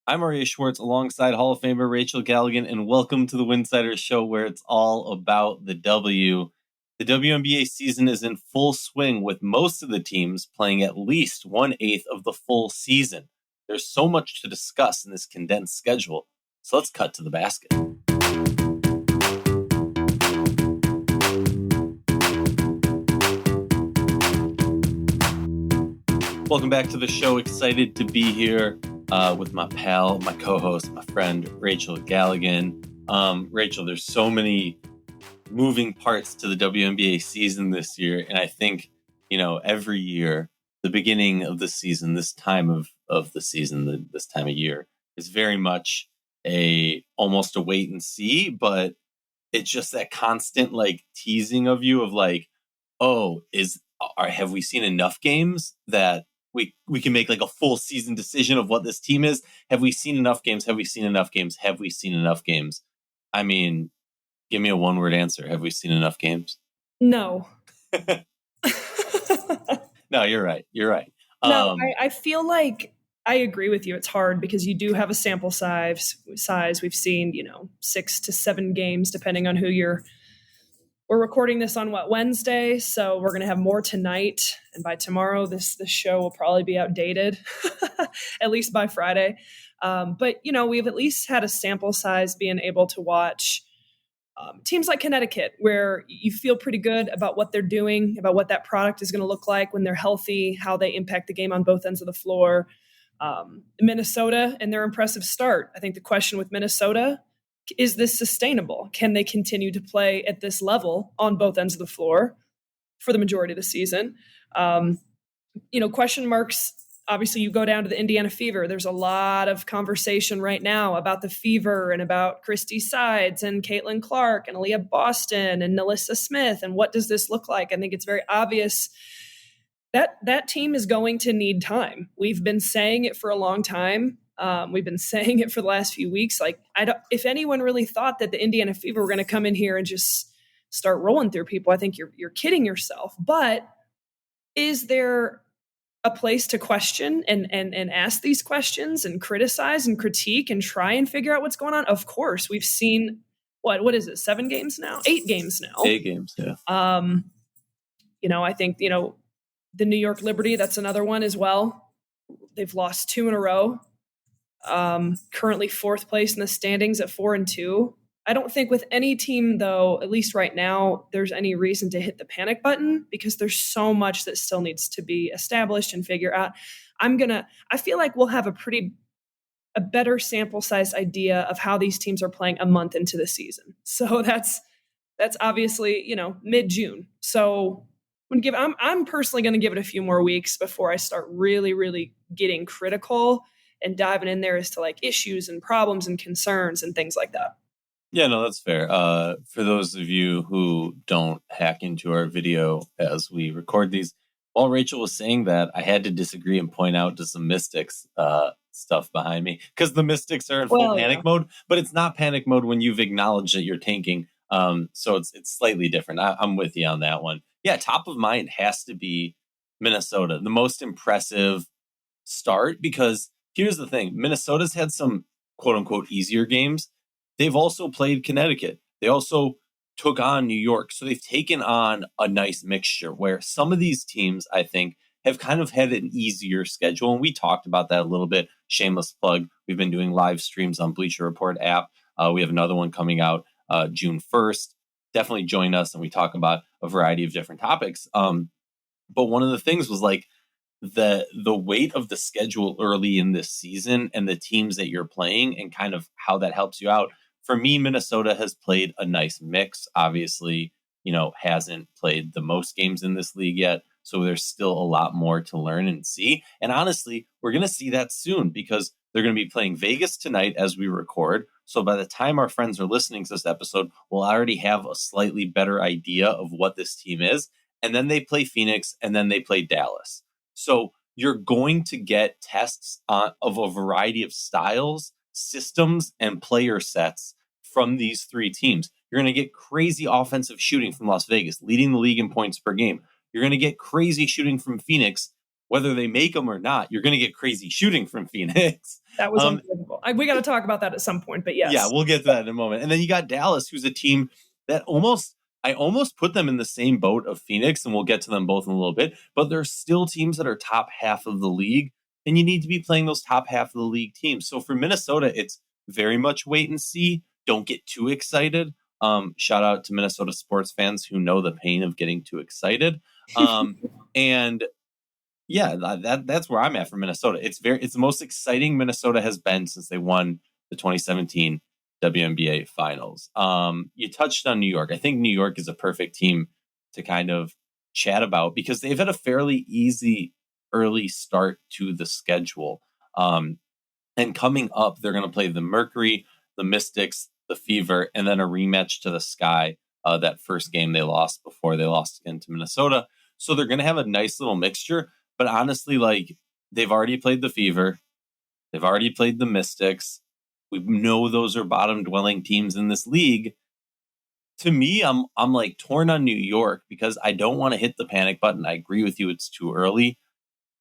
I'm Aryeh Schwartz alongside Hall of Famer Rachel Galligan, and welcome to the Winsidr Show, where it's all about the W. The WNBA season is in full swing, with most of the teams playing at least 1/8 of the full season. There's so much to discuss in this condensed schedule, so let's cut to the basket. Welcome back to the show. Excited to be here with my pal, my co-host, my friend, Rachel Galligan. Rachel, there's so many moving parts to the WNBA season this year. And I think, every year, the beginning of the season, this time of the season, this time of year, is very much almost a wait and see. But it's just that constant teasing of you of have we seen enough games that we can make a full season decision of what this team is? Have we seen enough games? Have we seen enough games? Have we seen enough games? I mean, give me a one-word answer. Have we seen enough games? No. No, you're right. You're right. No, I feel like I agree with you. It's hard because you do have a sample size. We've seen, 6 to 7 games, depending on we're recording this on Wednesday. So we're going to have more tonight. And by tomorrow, this show will probably be outdated, at least by Friday. But, we've at least had a sample size being able to watch teams like Connecticut, where you feel pretty good about what they're doing, about what that product is going to look like when they're healthy, how they impact the game on both ends of the floor. Minnesota and their impressive start. I think the question with Minnesota, is this sustainable? Can they continue to play at this level on both ends of the floor for the majority of the season? Question marks. Obviously, you go down to the Indiana Fever. There's a lot of conversation right now about the Fever and about Christy Sides and Caitlin Clark and Aaliyah Boston and Nalissa Smith. And what does this look like? I think it's very obvious that team is going to need time. We've been saying it for a long time. We've been saying it for the last few weeks. If anyone really thought that the Indiana Fever were going to come in here and just start rolling through people, I think you're kidding yourself. But is there a place to question and ask these questions and criticize and critique and try and figure out what's going on? Of course, we've seen what is it? 7 games now? 8 games now. 8 games, yeah. I think the New York Liberty, that's another one as well. They've lost 2 in a row. Currently 4th place in the standings at 4-2. I don't think with any team, though, at least right now, there's any reason to hit the panic button because there's so much that still needs to be established and figure out. I feel like we'll have a better sample size idea of how these teams are playing a month into the season. So that's obviously, mid-June. So I'm personally going to give it a few more weeks before I start really, really getting critical and diving in there as to issues and problems and concerns and things like that. Yeah, no, that's fair. For those of you who don't hack into our video as we record these, while Rachel was saying that, I had to disagree and point out to some Mystics stuff behind me because the Mystics are in full panic mode, but it's not panic mode when you've acknowledged that you're tanking. So it's slightly different. I'm with you on that one. Yeah, top of mind has to be Minnesota, the most impressive start, because here's the thing. Minnesota's had some quote unquote easier games. They've also played Connecticut. They also took on New York. So they've taken on a nice mixture where some of these teams, I think, have kind of had an easier schedule. And we talked about that a little bit. Shameless plug. We've been doing live streams on Bleacher Report app. We have another one coming out June 1st. Definitely join us and we talk about a variety of different topics. But one of the things was the weight of the schedule early in this season and the teams that you're playing and kind of how that helps you out. For me, Minnesota has played a nice mix. Obviously, hasn't played the most games in this league yet. So there's still a lot more to learn and see. And honestly, we're going to see that soon because they're going to be playing Vegas tonight as we record. So by the time our friends are listening to this episode, we'll already have a slightly better idea of what this team is. And then they play Phoenix and then they play Dallas. So you're going to get tests of a variety of styles, systems, and player sets from these 3 teams. You're going to get crazy offensive shooting from Las Vegas, leading the league in points per game. You're going to get crazy shooting from Phoenix, whether they make them or not. You're going to get crazy shooting from Phoenix. That was unbelievable. We got to talk about that at some point, but yes. Yeah, we'll get to that in a moment. And then you got Dallas, who's a team that I almost put them in the same boat of Phoenix, and we'll get to them both in a little bit, but there's still teams that are top half of the league, and you need to be playing those top half of the league teams. So for Minnesota, it's very much wait and see. Don't get too excited. Shout out to Minnesota sports fans who know the pain of getting too excited. And yeah, that's where I'm at for Minnesota. It's the most exciting Minnesota has been since they won the 2017 WNBA finals. You touched on New York. I think New York is a perfect team to kind of chat about because they've had a fairly easy early start to the schedule. And coming up, they're going to play the Mercury, the Mystics, the Fever, and then a rematch to the Sky. That first game they lost before they lost again to Minnesota. So they're going to have a nice little mixture. But honestly, like, they've already played the Fever. They've already played the Mystics. We know those are bottom-dwelling teams in this league. To me, I'm like torn on New York because I don't want to hit the panic button. I agree with you. It's too early.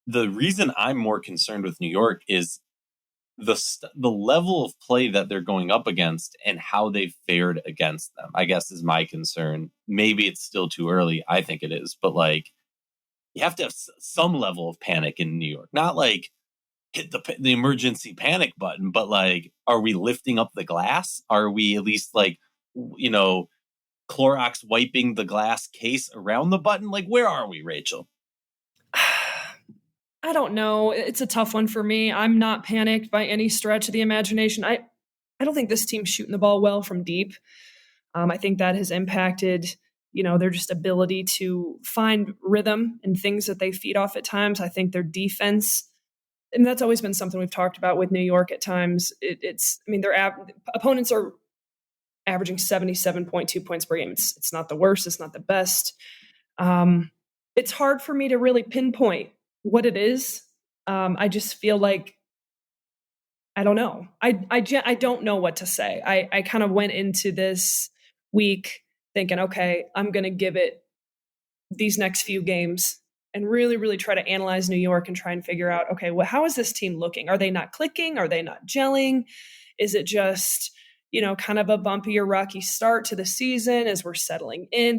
The reason I'm more concerned with New York is the level of play that they're going up against and how they fared against them, I guess, is my concern. Maybe it's still too early. I think it is. But, like, you have to have some level of panic in New York. Not, like, hit the emergency panic button, but, like, are we lifting up the glass? Are we at least, like, you know, Clorox wiping the glass case around the button? Like, where are we, Rachel? I don't know. It's a tough one for me. I'm not panicked by any stretch of the imagination. I don't think this team's shooting the ball well from deep. I think that has impacted, their just ability to find rhythm and things that they feed off at times. I think their defense, and that's always been something we've talked about with New York at times. Their opponents are averaging 77.2 points per game. It's not the worst. It's not the best. It's hard for me to really pinpoint what it is. I just feel like, I don't know. I don't know what to say. I kind of went into this week thinking, okay, I'm going to give it these next few games and really, really try to analyze New York and try and figure out, okay, well, how is this team looking? Are they not clicking? Are they not gelling? Is it just, kind of a bumpy or rocky start to the season as we're settling in?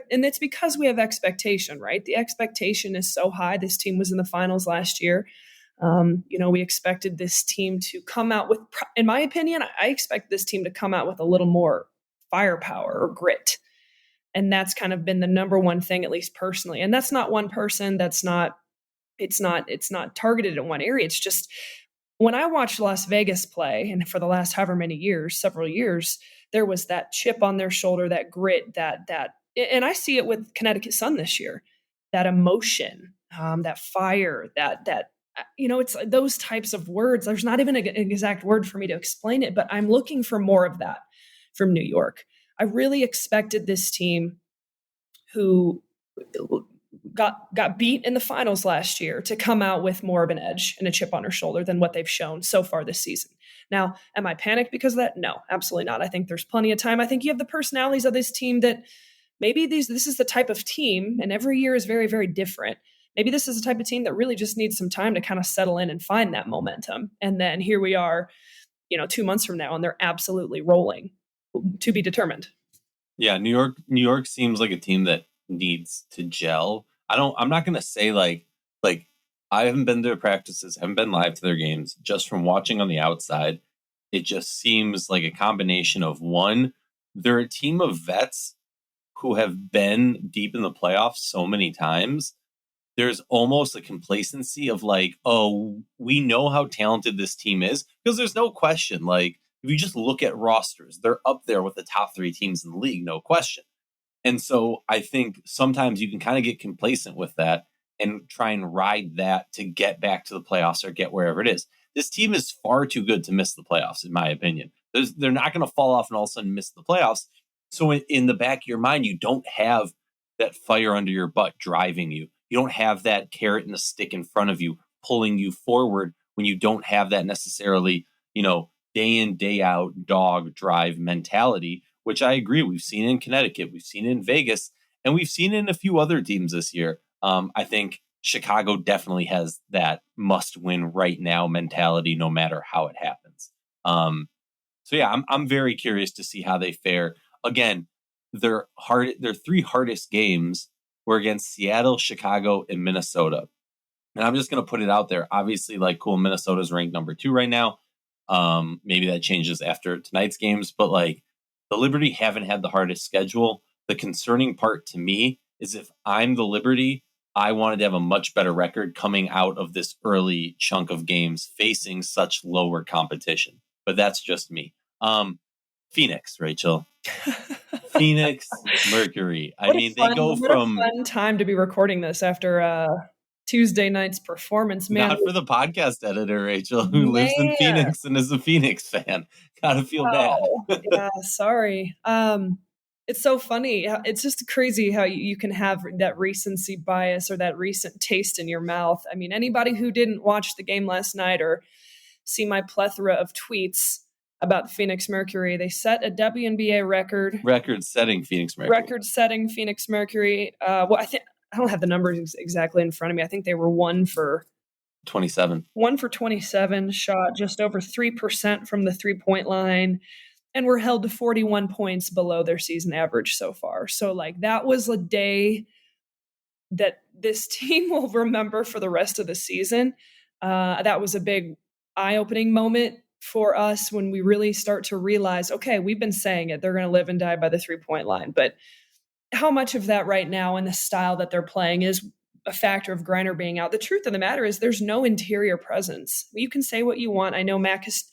And it's because we have expectation, right? The expectation is so high. This team was in the finals last year. We expected this team to come out with, in my opinion, I expect this team to come out with a little more firepower or grit. And that's kind of been the number one thing, at least personally. And that's not one person. It's not targeted at one area. It's just, when I watched Las Vegas play, and for the last several years, there was that chip on their shoulder, that grit, and I see it with Connecticut Sun this year, that emotion, that fire, it's those types of words. There's not even an exact word for me to explain it, but I'm looking for more of that from New York. I really expected this team who got beat in the finals last year to come out with more of an edge and a chip on her shoulder than what they've shown so far this season. Now, am I panicked because of that? No, absolutely not. I think there's plenty of time. I think you have the personalities of this team that maybe this is the type of team, and every year is very, very different. Maybe this is the type of team that really just needs some time to kind of settle in and find that momentum. And then here we are, 2 months from now, and they're absolutely rolling. To be determined. Yeah, New York seems like a team that needs to gel. I'm not going to say like I haven't been to their practices, haven't been live to their games. Just from watching on the outside, it just seems like a combination of one, they're a team of vets who have been deep in the playoffs so many times. There's almost a complacency of like, oh, we know how talented this team is, because there's no question. Like, if you just look at rosters, they're up there with the top 3 teams in the league, no question. And so I think sometimes you can kind of get complacent with that and try and ride that to get back to the playoffs or get wherever it is. This team is far too good to miss the playoffs, in my opinion. They're not going to fall off and all of a sudden miss the playoffs. So in the back of your mind, you don't have that fire under your butt driving you. You don't have that carrot and the stick in front of you pulling you forward when you don't have that necessarily, day in, day out dog drive mentality, which I agree. We've seen in Connecticut, we've seen in Vegas, and we've seen in a few other teams this year. I think Chicago definitely has that must win right now mentality, no matter how it happens. So yeah, I'm very curious to see how they fare. Again, their 3 hardest games were against Seattle, Chicago, and Minnesota. And I'm just going to put it out there. Obviously, like, cool, Minnesota's ranked number 2 right now. Maybe that changes after tonight's games, but like, the Liberty haven't had the hardest schedule. The concerning part to me is if I'm the Liberty, I wanted to have a much better record coming out of this early chunk of games facing such lower competition. But that's just me. Phoenix, Rachel. Phoenix Mercury. I mean, they go from... What a fun time to be recording this after Tuesday night's performance, man. Not for the podcast editor, Rachel, who lives in Phoenix and is a Phoenix fan. Gotta feel bad. Yeah, sorry. It's so funny. It's just crazy how you can have that recency bias or that recent taste in your mouth. I mean, anybody who didn't watch the game last night or see my plethora of tweets about the Phoenix Mercury, they set a WNBA record. Record-setting Phoenix Mercury. Well, I don't have the numbers exactly in front of me. I think they were 1 for 27. 1 for 27, shot just over 3% from the 3-point line, and were held to 41 points below their season average so far. So, like, that was a day that this team will remember for the rest of the season. That was a big eye-opening moment for us when we really start to realize, okay, we've been saying it, they're going to live and die by the 3-point line. But how much of that right now in the style that they're playing is a factor of Griner being out? The truth of the matter is there's no interior presence. You can say what you want. I know Mac is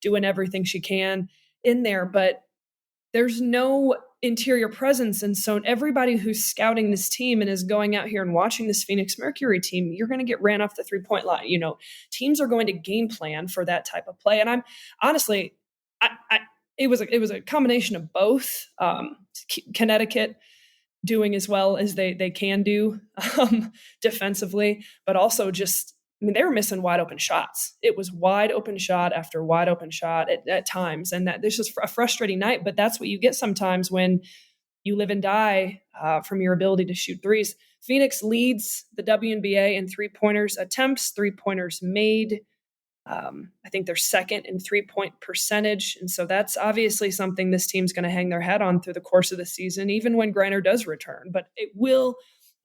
doing everything she can in there, but there's no interior presence. And so everybody who's scouting this team and is going out here and watching this Phoenix Mercury team, you're going to get ran off the 3-point line. You know, teams are going to game plan for that type of play. And I'm honestly, it was a combination of both. Connecticut doing as well as they can do defensively, but also just, I mean, they were missing wide open shots. It was wide open shot after wide open shot at times. And that this was a frustrating night, but that's what you get sometimes when you live and die from your ability to shoot threes. Phoenix leads the WNBA in 3-pointers attempts, 3-pointers made. I think they're second in 3-point percentage. And so that's obviously something this team's going to hang their head on through the course of the season, even when Griner does return. But it will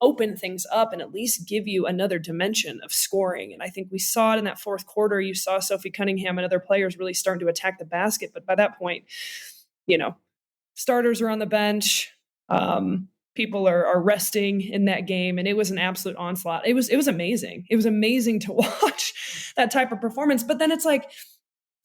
open things up and at least give you another dimension of scoring. And I think we saw it in that fourth quarter. You saw Sophie Cunningham and other players really starting to attack the basket. But by that point, you know, starters are on the bench. People are resting in that game, and it was an absolute onslaught. It was amazing. It was amazing to watch that type of performance. But then it's like,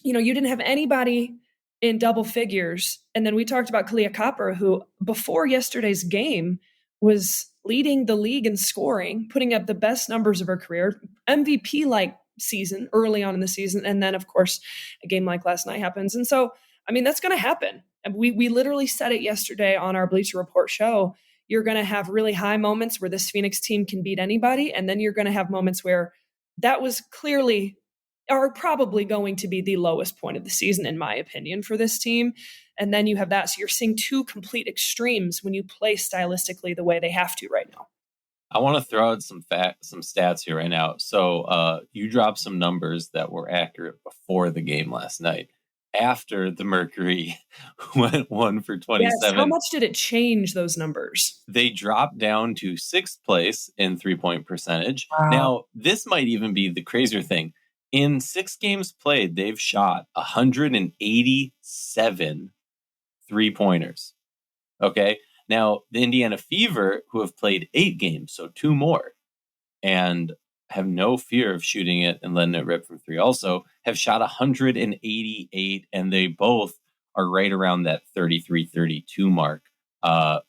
you know, you didn't have anybody in double figures. And then we talked about Kalia Copper, who before yesterday's game was leading the league in scoring, putting up the best numbers of her career, MVP-like season early on in the season. And then, of course, a game like last night happens. And so, I mean, that's going to happen. And we literally said it yesterday on our Bleacher Report show. You're going to have really high moments where this Phoenix team can beat anybody. And then you're going to have moments where that was clearly or probably going to be the lowest point of the season, in my opinion, for this team. And then you have that. So you're seeing two complete extremes when you play stylistically the way they have to right now. I want to throw out some stats here right now. So you dropped some numbers that were accurate before the game last night. After the Mercury went 1 for 27. Yes, how much did it change those numbers? They dropped down to 6th place in 3-point percentage. Wow. Now, this might even be the crazier thing. In 6 games played, they've shot 187 3-pointers. Okay? Now, the Indiana Fever, who have played 8 games, so 2 more, and have no fear of shooting it and letting it rip from 3 also, have shot 188, and they both are right around that 33-32 mark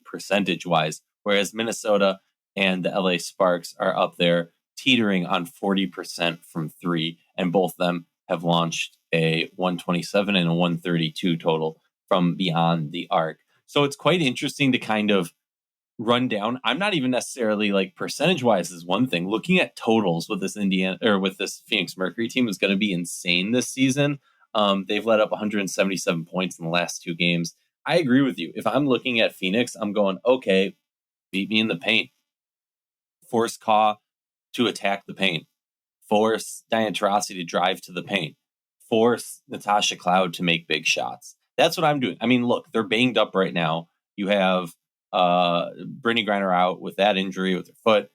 percentage-wise, whereas Minnesota and the LA Sparks are up there teetering on 40% from 3, and both of them have launched a 127 and a 132 total from beyond the arc. So it's quite interesting to kind of run down. I'm not even necessarily like percentage wise is one thing. Looking at totals with this Phoenix Mercury team is going to be insane this season. They've let up 177 points in the last 2 games. I agree with you. If I'm looking at Phoenix, I'm going, okay, beat me in the paint. Force Kaw to attack the paint, force Diana Taurasi to drive to the paint, force Natasha Cloud to make big shots. That's what I'm doing. I mean, look, they're banged up right now. You have Brittany Griner out with that injury with her foot.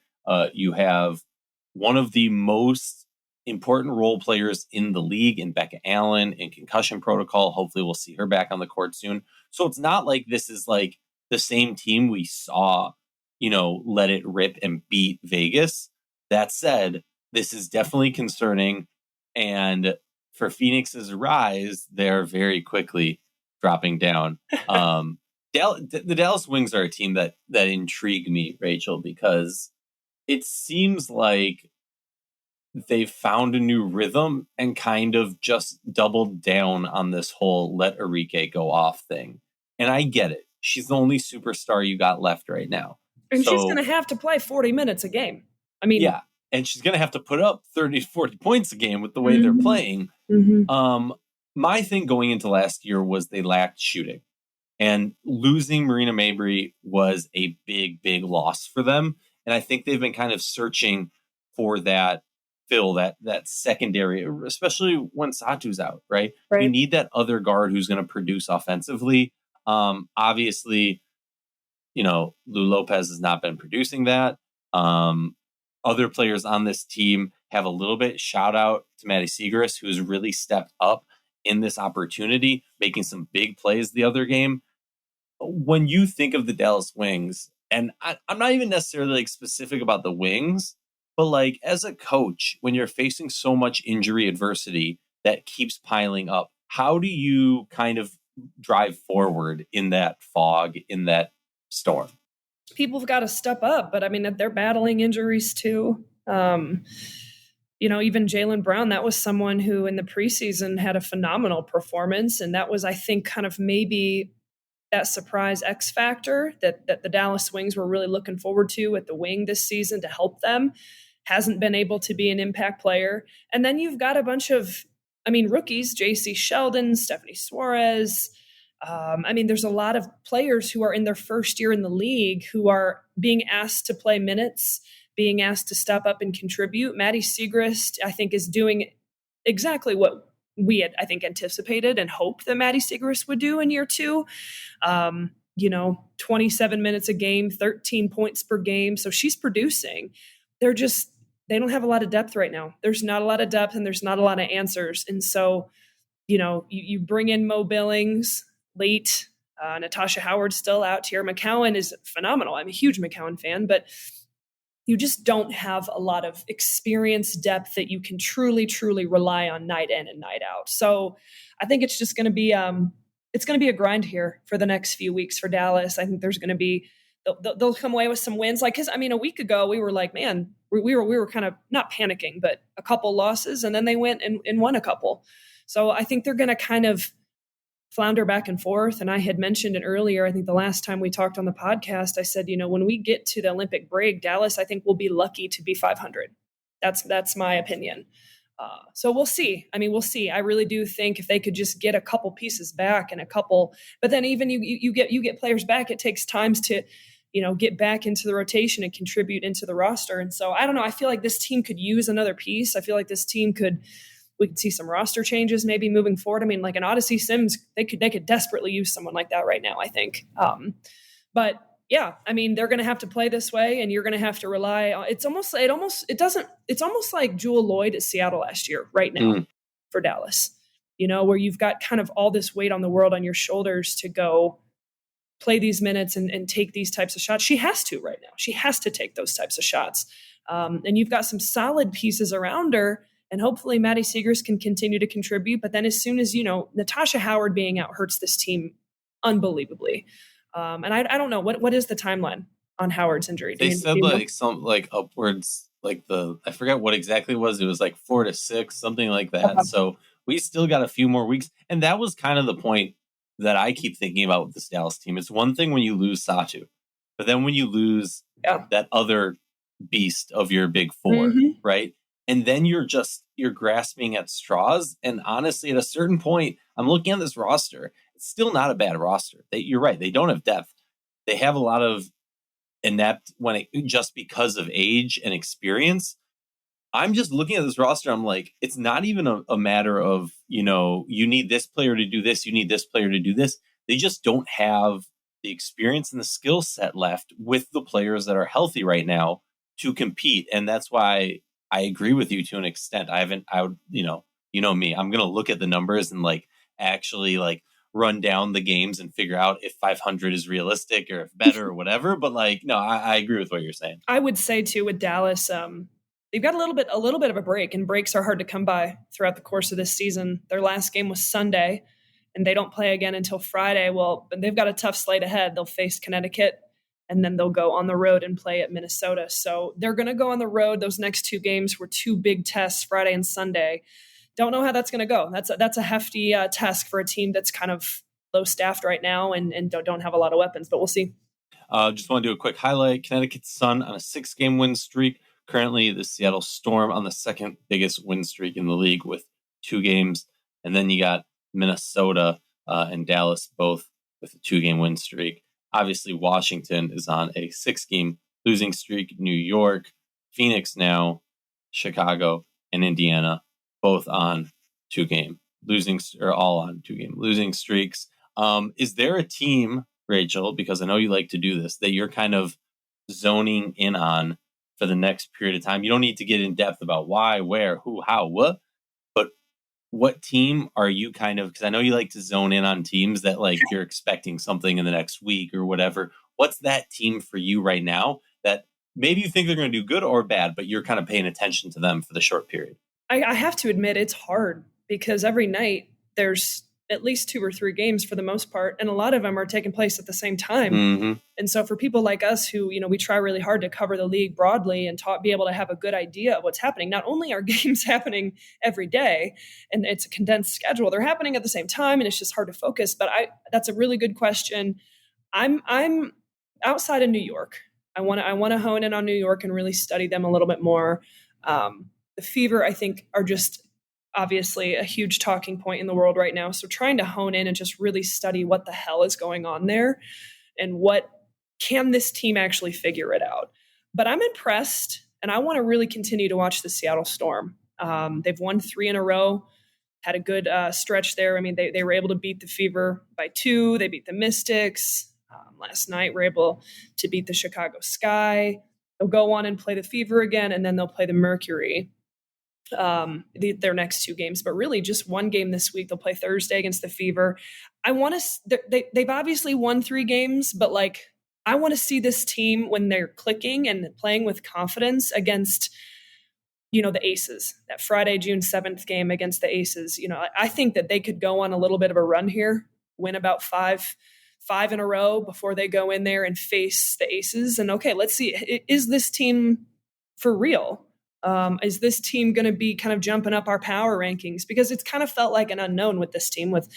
You have one of the most important role players in the league in Becca Allen in concussion protocol. Hopefully we'll see her back on the court soon. So it's not like this is like the same team we saw, let it rip and beat Vegas. That said, this is definitely concerning. And for Phoenix's rise, they're very quickly dropping down. The Dallas Wings are a team that intrigue me, Rachel, because it seems like they've found a new rhythm and kind of just doubled down on this whole let Aryeh go off thing. And I get it. She's the only superstar you got left right now. And she's going to have to play 40 minutes a game. I mean, yeah. And she's going to have to put up 30, 40 points a game with the way they're playing. My thing going into last year was they lacked shooting. And losing Marina Mabrey was a big, big loss for them. And I think they've been kind of searching for that fill, that secondary, especially when Satu's out, right? You need that other guard who's going to produce offensively. Obviously, Lou Lopez has not been producing that. Other players on this team have a little bit. Shout out to Maddie Siegrist, who's really stepped up in this opportunity, making some big plays the other game. When you think of the Dallas Wings, and I'm not even necessarily like specific about the Wings, but like as a coach, when you're facing so much injury adversity that keeps piling up, how do you kind of drive forward in that fog, in that storm? People have got to step up, but I mean, they're battling injuries too. Even Jaylen Brown, that was someone who in the preseason had a phenomenal performance. And that was, I think, kind of maybe that surprise X factor that the Dallas Wings were really looking forward to at the wing this season to help them. Hasn't been able to be an impact player. And then you've got a bunch of, rookies, JC Sheldon, Stephanie Suarez. There's a lot of players who are in their first year in the league who are being asked to play minutes, being asked to step up and contribute. Maddie Siegrist, I think, is doing exactly what we had, I think, anticipated and hoped that Maddie Siegrist would do in year two. 27 minutes a game, 13 points per game. So she's producing. They don't have a lot of depth right now. There's not a lot of depth and there's not a lot of answers. And so, you bring in Mo Billings late, Natasha Howard's still out. Tierra McCowan is phenomenal. I'm a huge McCowan fan, but you just don't have a lot of experience depth that you can truly, truly rely on night in and night out. So I think it's just going to be, it's going to be a grind here for the next few weeks for Dallas. I think there's going to be, they'll come away with some wins. A week ago we were like, man, we were kind of not panicking, but a couple losses, and then they went and won a couple. So I think they're going to kind of flounder back and forth. And I had mentioned it earlier, I think the last time we talked on the podcast, I said, when we get to the Olympic break, Dallas, I think will be lucky to be 500. That's my opinion. So we'll see. We'll see. I really do think if they could just get a couple pieces back and but then even you get players back, it takes times to, get back into the rotation and contribute into the roster. And so I don't know. I feel like this team could use another piece. I feel like this team we could see some roster changes maybe moving forward. Like an Odyssey Sims, they could desperately use someone like that right now, I think. But yeah, they're going to have to play this way, and you're going to have to rely on. It's almost like Jewel Lloyd at Seattle last year, right now for Dallas. Where you've got kind of all this weight on the world on your shoulders to go play these minutes and take these types of shots. She has to right now. She has to take those types of shots, and you've got some solid pieces around her. And hopefully Maddie Siegrist can continue to contribute. But then as soon as, Natasha Howard being out hurts this team unbelievably. And I don't know, what is the timeline on Howard's injury? They said upwards, I forget what exactly it was. It was 4 to 6, something like that. Okay. So we still got a few more weeks. And that was kind of the point that I keep thinking about with this Dallas team. It's one thing when you lose Satu, but then when you lose that other beast of your big four, right? And then you're grasping at straws. And honestly, at a certain point, I'm looking at this roster. It's still not a bad roster. You're right. They don't have depth. They have a lot of inept just because of age and experience. I'm just looking at this roster. I'm like, it's not even a matter of, you need this player to do this. You need this player to do this. They just don't have the experience and the skill set left with the players that are healthy right now to compete. And that's why I agree with you to an extent. I would, me, I'm going to look at the numbers and like actually like run down the games and figure out if 500 is realistic or if better or whatever. But like, no, I agree with what you're saying. I would say too with Dallas, they've got a little bit of a break, and breaks are hard to come by throughout the course of this season. Their last game was Sunday, and they don't play again until Friday. Well, they've got a tough slate ahead. They'll face Connecticut, and then they'll go on the road and play at Minnesota. So they're going to go on the road. Those next two games were two big tests, Friday and Sunday. Don't know how that's going to go. That's a hefty task for a team that's kind of low staffed right now and don't have a lot of weapons, but we'll see. Just want to do a quick highlight. Connecticut Sun on a 6-game win streak. Currently, the Seattle Storm on the second biggest win streak in the league with 2 games. And then you got Minnesota and Dallas both with a 2-game win streak. Obviously, Washington is on a 6-game losing streak. New York, Phoenix now, Chicago, and Indiana both on 2-game losing, or all on 2-game losing streaks. Is there a team, Rachel, because I know you like to do this, that you're kind of zoning in on for the next period of time? You don't need to get in depth about why, where, who, how, what, but what team are you kind of, because I know you like to zone in on teams that like you're expecting something in the next week or whatever. What's that team for you right now that maybe you think they're going to do good or bad, but you're kind of paying attention to them for the short period? I have to admit it's hard because every night there's at least 2 or 3 games for the most part, and a lot of them are taking place at the same time. Mm-hmm. And so for people like us who, we try really hard to cover the league broadly and be able to have a good idea of what's happening, not only are games happening every day and it's a condensed schedule, they're happening at the same time and it's just hard to focus. But that's a really good question. I'm outside of New York. I want to hone in on New York and really study them a little bit more. The Fever, I think, are just obviously a huge talking point in the world right now. So trying to hone in and just really study what the hell is going on there and what can this team actually figure it out. But I'm impressed, and I want to really continue to watch the Seattle Storm. They've won 3 in a row, had a good stretch there. I mean, they were able to beat the Fever by 2. They beat the Mystics. Last night were able to beat the Chicago Sky. They'll go on and play the Fever again, and then they'll play the Mercury their next 2 games, but really just one game this week. They'll play Thursday against the Fever. They've obviously won 3 games, but like, I want to see this team when they're clicking and playing with confidence against, the Aces, that Friday, June 7th game against the Aces. I think that they could go on a little bit of a run here, win about 5 in a row before they go in there and face the Aces. And okay, let's see, is this team for real? Is this team going to be kind of jumping up our power rankings? Because it's kind of felt like an unknown with this team with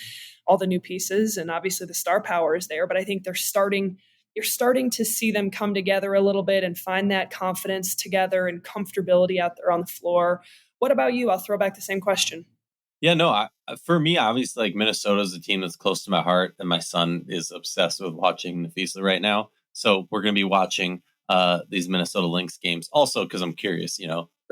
all the new pieces, and obviously the star power is there, but I think you're starting to see them come together a little bit and find that confidence together and comfortability out there on the floor. What about you? I'll throw back the same question. Yeah, no, for me, obviously, like Minnesota is a team that's close to my heart, and my son is obsessed with watching Nafisa right now. So we're going to be watching these Minnesota Lynx games also because I'm curious,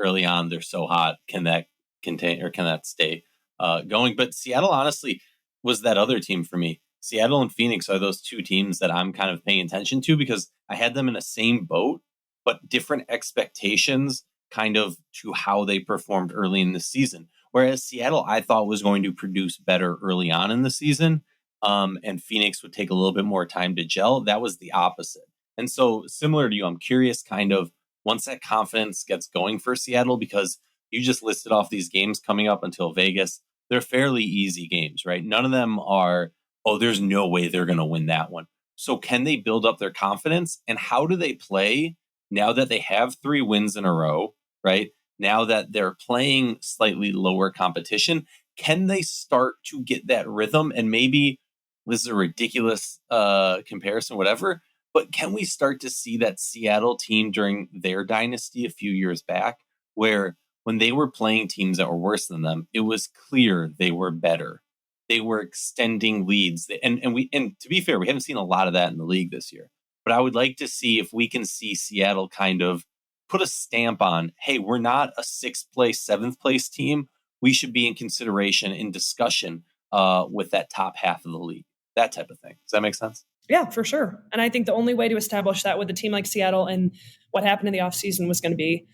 early on, they're so hot. Can that contain or can that stay going? But Seattle, honestly, was that other team for me. Seattle and Phoenix are those 2 teams that I'm kind of paying attention to because I had them in the same boat, but different expectations kind of to how they performed early in the season. Whereas Seattle, I thought was going to produce better early on in the season, and Phoenix would take a little bit more time to gel. That was the opposite. And so similar to you, I'm curious kind of once that confidence gets going for Seattle, because you just listed off these games coming up until Vegas. They're fairly easy games, right? None of them are, there's no way they're going to win that one. So can they build up their confidence? And how do they play now that they have 3 wins in a row, right? Now that they're playing slightly lower competition, can they start to get that rhythm? And maybe this is a ridiculous comparison, whatever, but can we start to see that Seattle team during their dynasty a few years back, where when they were playing teams that were worse than them, it was clear they were better. They were extending leads. And to be fair, we haven't seen a lot of that in the league this year. But I would like to see if we can see Seattle kind of put a stamp on, hey, we're not a 6th place, 7th place team. We should be in consideration in discussion with that top half of the league. That type of thing. Does that make sense? Yeah, for sure. And I think the only way to establish that with a team like Seattle and what happened in the offseason was going to be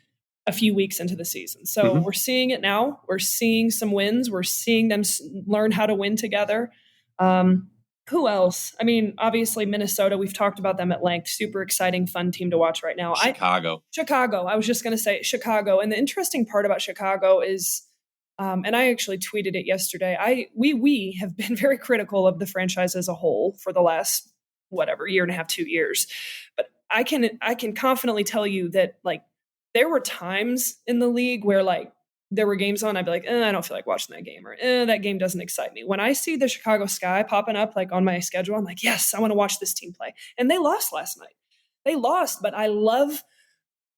a few weeks into the season. So we're seeing it now. We're seeing some wins. We're seeing them learn how to win together. Who else? I mean, obviously Minnesota, we've talked about them at length. Super exciting, fun team to watch right now. Chicago. I was just going to say Chicago. And the interesting part about Chicago is, and I actually tweeted it yesterday, we have been very critical of the franchise as a whole for the last, year and a half, 2 years. But I can confidently tell you that, like, there were times in the league where, like, there were games on, I'd be like, I don't feel like watching that game, or that game doesn't excite me. When I see the Chicago Sky popping up, like, on my schedule, I'm like, yes, I want to watch this team play. And they lost last night. They lost, but I love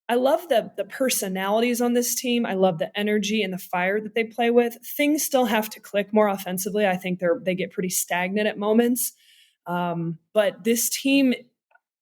the personalities on this team. I love the energy and the fire that they play with. Things still have to click more offensively. I think they get pretty stagnant at moments. But this team,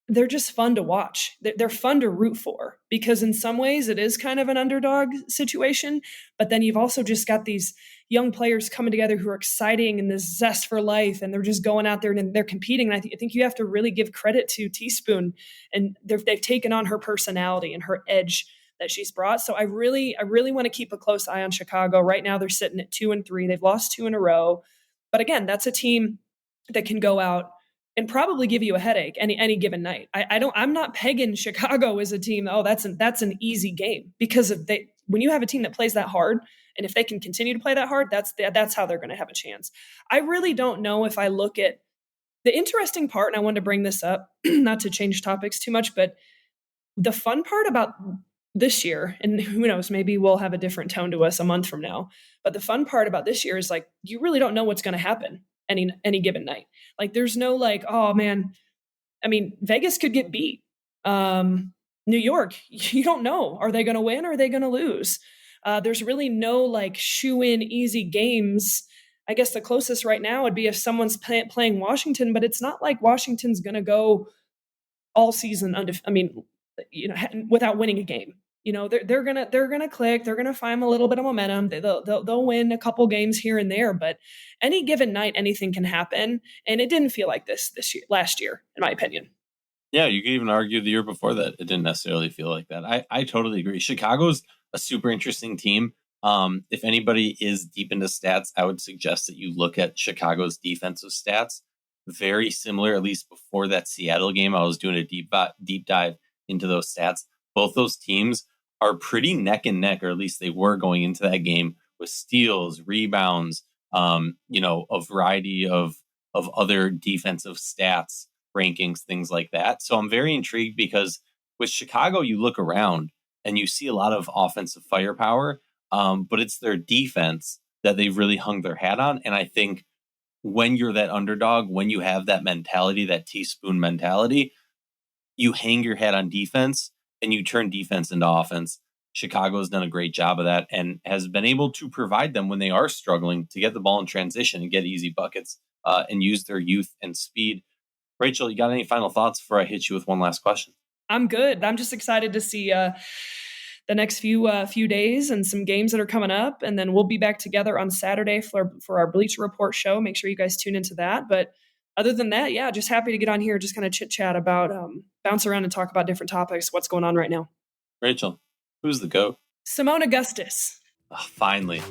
they're just fun to watch. They're fun to root for, because in some ways it is kind of an underdog situation, but then you've also just got these young players coming together who are exciting and this zest for life, and they're just going out there and they're competing. And I think you have to really give credit to Teaspoon, and they've taken on her personality and her edge that she's brought. So I really want to keep a close eye on Chicago. Right now they're sitting at 2-3. They've lost 2 in a row, but again, that's a team that can go out and probably give you a headache any given night. I'm not pegging Chicago as a team. Oh, that's an easy game, because when you have a team that plays that hard, and if they can continue to play that hard, that's how they're going to have a chance. I really don't know if I look at the interesting part, and I wanted to bring this up, not to change topics too much, but the fun part about this year, and who knows, maybe we'll have a different tone to us a month from now, but the fun part about this year is, like, you really don't know what's going to happen any given night. Like, there's no, like, oh man, I mean, Vegas could get beat. New York, you don't know. Are they going to win or are they going to lose? There's really no, like, shoe-in easy games. I guess the closest right now would be if someone's playing Washington, but it's not like Washington's going to go all season without winning a game. They're gonna click. They're gonna find a little bit of momentum. They'll win a couple games here and there, but any given night, anything can happen. And it didn't feel like this last year, in my opinion. Yeah, you could even argue the year before that it didn't necessarily feel like that. I totally agree. Chicago's a super interesting team. If anybody is deep into stats, I would suggest that you look at Chicago's defensive stats. Very similar, at least before that Seattle game. I was doing a deep dive into those stats. Both those teams are pretty neck and neck, or at least they were going into that game, with steals, rebounds, a variety of other defensive stats, rankings, things like that. So I'm very intrigued, because with Chicago, you look around and you see a lot of offensive firepower, but it's their defense that they've really hung their hat on. And I think when you're that underdog, when you have that mentality, that Teaspoon mentality, you hang your hat on defense and you turn defense into offense. Chicago has done a great job of that and has been able to provide them, when they are struggling, to get the ball in transition and get easy buckets and use their youth and speed. Rachel, you got any final thoughts before I hit you with one last question? I'm good. I'm just excited to see the next few days and some games that are coming up. And then we'll be back together on Saturday for our Bleacher Report show. Make sure you guys tune into that. But other than that, yeah, just happy to get on here, just kind of chit chat about, bounce around and talk about different topics, what's going on right now. Rachel, who's the GOAT? Simone Augustus. Oh, finally.